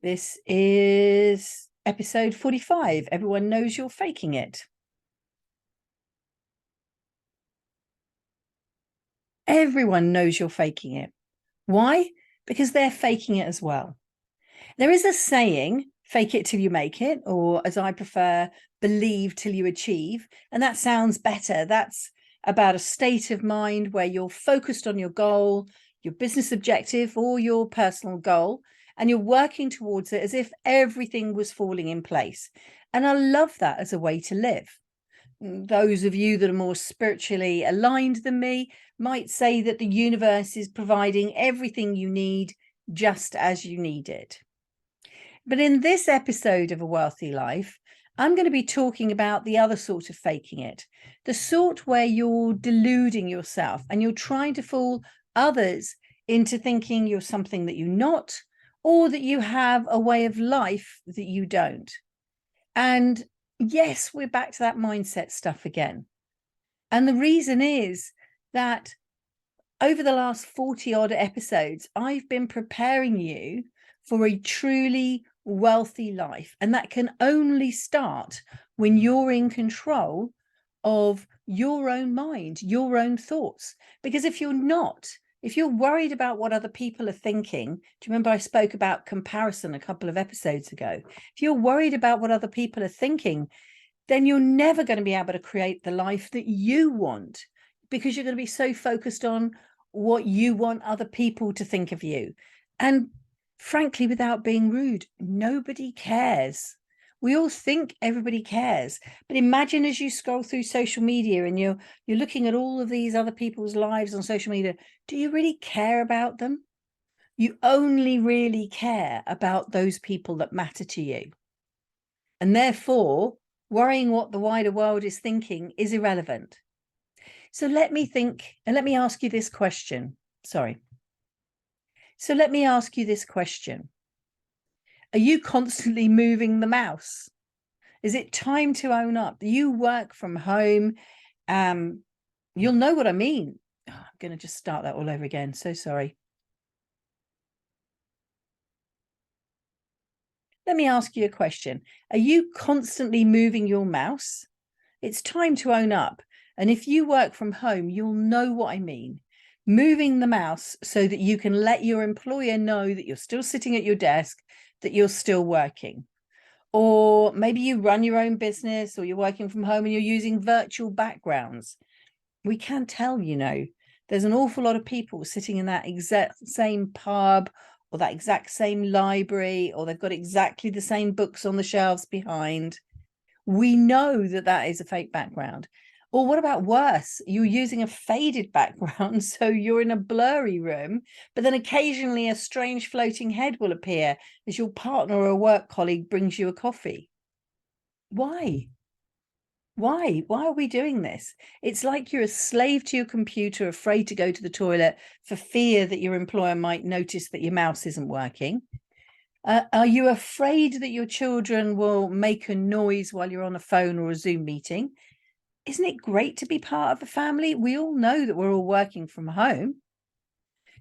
This is episode 45. Everyone knows you're faking it. Everyone knows you're faking it. Why? Because they're faking it as well. There is a saying, fake it till you make it, or as I prefer, believe till you achieve. And that sounds better. That's about a state of mind where you're focused on your goal, your business objective, or your personal goal, and you're working towards it as if everything was falling in place. And I love that as a way to live. Those of you that are more spiritually aligned than me might say that the universe is providing everything you need just as you need it. But in this episode of A Wealthy Life, I'm going to be talking about the other sort of faking it, the sort where you're deluding yourself and you're trying to fool others into thinking you're something that you're not, or that you have a way of life that you don't. And yes, we're back to that mindset stuff again. And the reason is that over the last 40 odd episodes, I've been preparing you for a truly wealthy life. And that can only start when you're in control of your own mind, your own thoughts. Because if you're not, if you're worried about what other people are thinking, do you remember I spoke about comparison a couple of episodes ago? If you're worried about what other people are thinking, then you're never going to be able to create the life that you want, because you're going to be so focused on what you want other people to think of you. And frankly, without being rude, nobody cares. We all think everybody cares, but imagine as you scroll through social media and you're looking at all of these other people's lives on social media, do you really care about them? You only really care about those people that matter to you. And therefore, worrying what the wider world is thinking is irrelevant. So let me ask you this question. So let me ask you this question. Are you constantly moving the mouse? Is it time to own up? You work from home. You'll know what I mean. Oh, I'm going to just start that all over again. So sorry. Let me ask you a question. Are you constantly moving your mouse? It's time to own up. And if you work from home, you'll know what I mean. Moving the mouse so that you can let your employer know that you're still sitting at your desk, that you're still working. Or maybe you run your own business, or you're working from home and you're using virtual backgrounds. We can tell, there's an awful lot of people sitting in that exact same pub or that exact same library, or they've got exactly the same books on the shelves behind. We know that that is a fake background. Or what about worse? You're using a faded background, so you're in a blurry room, but then occasionally a strange floating head will appear as your partner or a work colleague brings you a coffee. Why? Why are we doing this? It's like you're a slave to your computer, afraid to go to the toilet for fear that your employer might notice that your mouse isn't working. Are you afraid that your children will make a noise while you're on a phone or a Zoom meeting? Isn't it great to be part of a family? We all know that we're all working from home.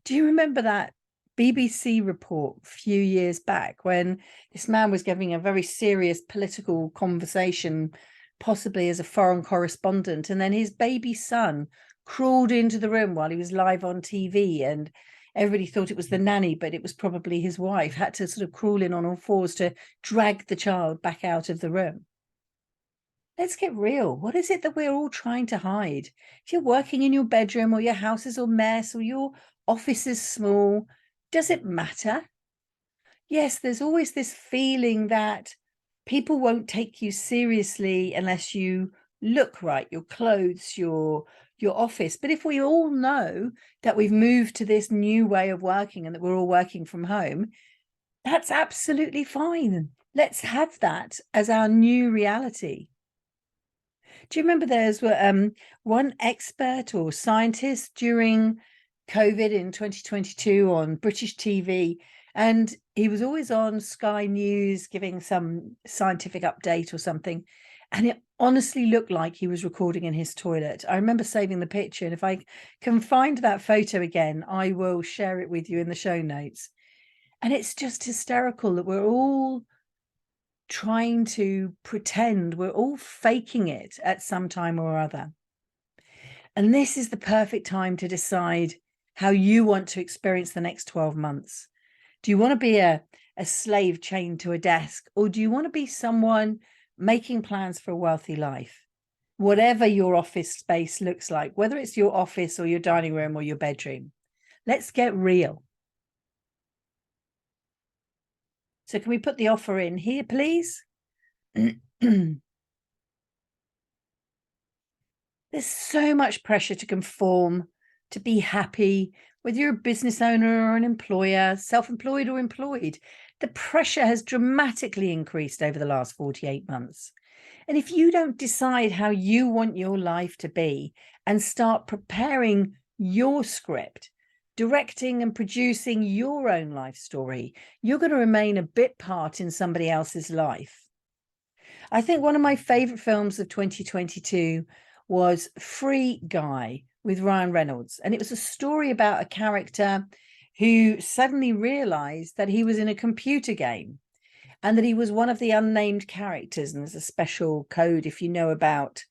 Do you remember that BBC report a few years back when this man was giving a very serious political conversation, possibly as a foreign correspondent, and then his baby son crawled into the room while he was live on TV, and everybody thought it was the nanny, but it was probably his wife, had to sort of crawl in on all fours to drag the child back out of the room. Let's get real. What is it that we're all trying to hide? If you're working in your bedroom, or your house is a mess, or your office is small, does it matter? Yes, there's always this feeling that people won't take you seriously unless you look right, your clothes, your office. But if we all know that we've moved to this new way of working and that we're all working from home, that's absolutely fine. Let's have that as our new reality. Do you remember there's one expert or scientist during COVID in 2022 on British TV, and he was always on Sky News giving some scientific update or something, and it honestly looked like he was recording in his toilet. I remember saving the picture, and if I can find that photo again, I will share it with you in the show notes. And it's just hysterical that we're all trying to pretend, we're all faking it at some time or other. And this is the perfect time to decide how you want to experience the next 12 months. Do you want to be a slave chained to a desk, or do you want to be someone making plans for a wealthy life? Whatever your office space looks like, whether it's your office or your dining room or your bedroom, let's get real. So can we put the offer in here, please? There's so much pressure to conform, to be happy, whether you're a business owner or an employer, self-employed or employed. The pressure has dramatically increased over the last 48 months. And if you don't decide how you want your life to be and start preparing your script, directing and producing your own life story, you're going to remain a bit part in somebody else's life. I think one of my favorite films of 2022 was Free Guy with Ryan Reynolds. And it was a story about a character who suddenly realized that he was in a computer game and that he was one of the unnamed characters. And there's a special code, if you know about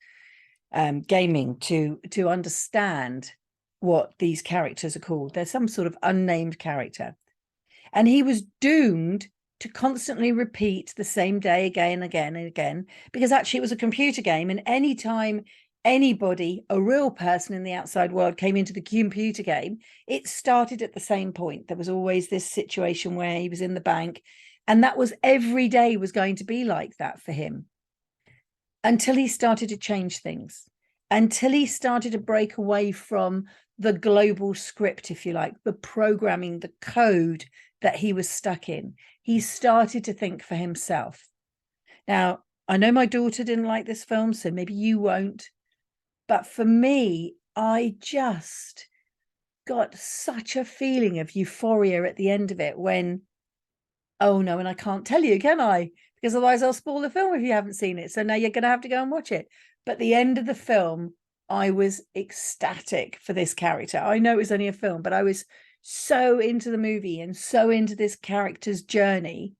gaming, to understand what these characters are called. They're some sort of unnamed character. And he was doomed to constantly repeat the same day again and again and again, because actually it was a computer game. And anytime anybody, a real person in the outside world, came into the computer game, it started at the same point. There was always this situation where he was in the bank, and that was every day was going to be like that for him, until he started to change things, until he started to break away from the global script, if you like, the programming, the code that he was stuck in. He started to think for himself. Now, I know my daughter didn't like this film, so maybe you won't. But for me, I just got such a feeling of euphoria at the end of it when, oh no, and I can't tell you, can I? Because otherwise I'll spoil the film if you haven't seen it. So now you're going to have to go and watch it. But the end of the film, I was ecstatic for this character. I know it was only a film, but I was so into the movie and so into this character's journey.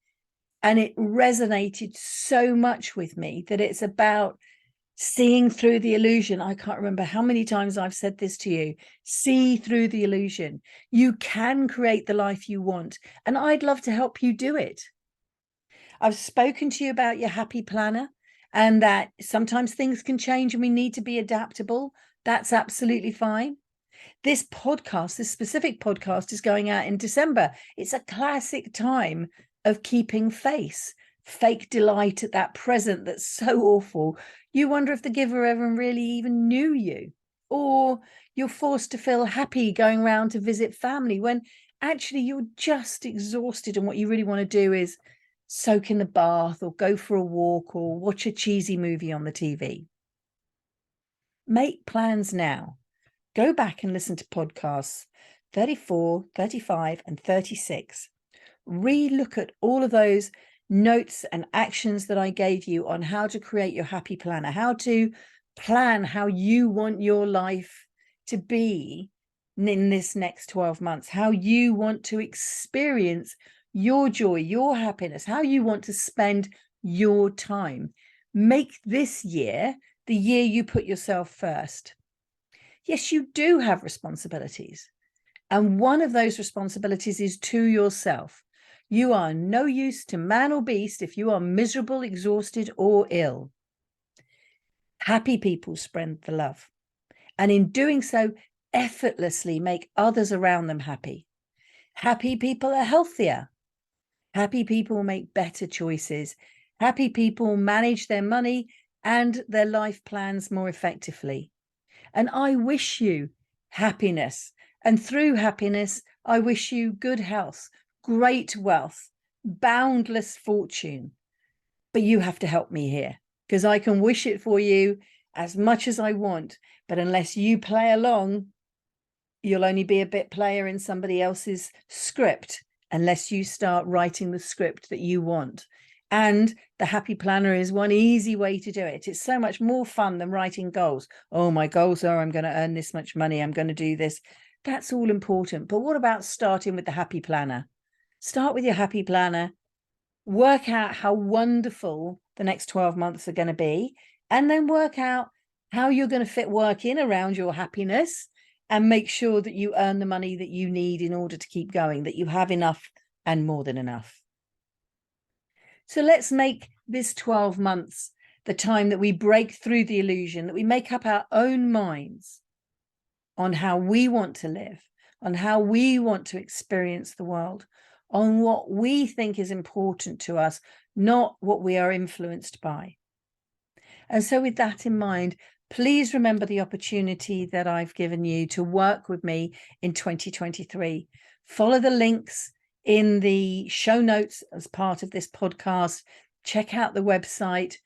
And it resonated so much with me that it's about seeing through the illusion. I can't remember how many times I've said this to you. See through the illusion. You can create the life you want, and I'd love to help you do it. I've spoken to you about your happy planner, and that sometimes things can change and we need to be adaptable. That's absolutely fine. This podcast, this specific podcast, is going out in December. It's a classic time of keeping face, fake delight at that present that's so awful. You wonder if the giver ever really even knew you, or you're forced to feel happy going around to visit family when actually you're just exhausted and what you really want to do is soak in the bath or go for a walk or watch a cheesy movie on the TV. Make plans now. Go back and listen to podcasts 34, 35, and 36. Re-look at all of those notes and actions that I gave you on how to create your happy planner, how to plan how you want your life to be in this next 12 months, how you want to experience your joy, your happiness, how you want to spend your time. Make this year the year you put yourself first. Yes, you do have responsibilities. And one of those responsibilities is to yourself. You are no use to man or beast if you are miserable, exhausted, or ill. Happy people spread the love. And in doing so, effortlessly make others around them happy. Happy people are healthier. Happy people make better choices. Happy people manage their money and their life plans more effectively. And I wish you happiness. And through happiness, I wish you good health, great wealth, boundless fortune. But you have to help me here, because I can wish it for you as much as I want. But unless you play along, you'll only be a bit player in somebody else's script, unless you start writing the script that you want. And the happy planner is one easy way to do it. It's so much more fun than writing goals. Oh, my goals are I'm going to earn this much money. I'm going to do this. That's all important. But what about starting with the happy planner? Start with your happy planner, work out how wonderful the next 12 months are going to be, and then work out how you're going to fit work in around your happiness and make sure that you earn the money that you need in order to keep going, that you have enough and more than enough. So let's make this 12 months the time that we break through the illusion, that we make up our own minds on how we want to live, on how we want to experience the world, on what we think is important to us, not what we are influenced by. And so with that in mind, please remember the opportunity that I've given you to work with me in 2023. Follow the links in the show notes as part of this podcast. Check out the website.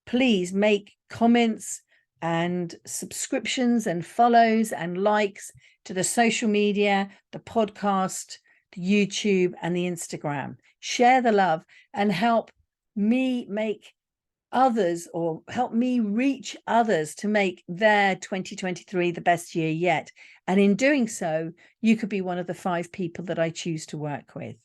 Please make comments and subscriptions and follows and likes to the social media, the podcast, the YouTube, and the Instagram. Share the love and help me make others, or help me reach others to make their 2023 the best year yet. And in doing so, you could be one of the 5 people that I choose to work with.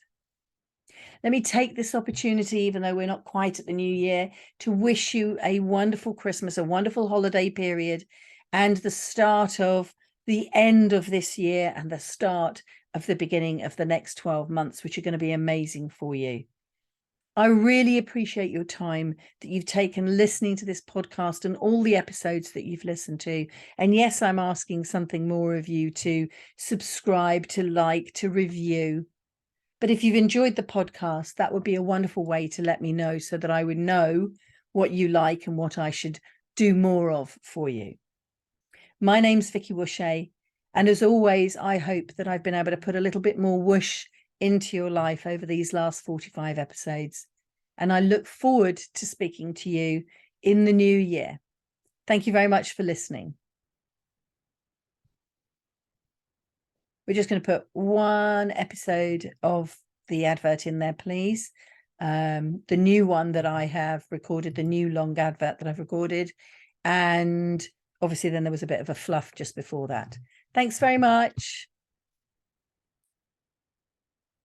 Let me take this opportunity, even though we're not quite at the new year, to wish you a wonderful Christmas, a wonderful holiday period, and the start of the end of this year and the start of the beginning of the next 12 months, which are going to be amazing for you. I really appreciate your time that you've taken listening to this podcast and all the episodes that you've listened to. And yes, I'm asking something more of you to subscribe, to like, to review. But if you've enjoyed the podcast, that would be a wonderful way to let me know so that I would know what you like and what I should do more of for you. My name's Vicky Wooshea. And as always, I hope that I've been able to put a little bit more whoosh into your life over these last 45 episodes. And I look forward to speaking to you in the new year. Thank you very much for listening. We're just going to put one episode of the advert in there, please. The new one that I have recorded, the new long advert that I've recorded. And obviously then there was a bit of a fluff just before that. Thanks very much.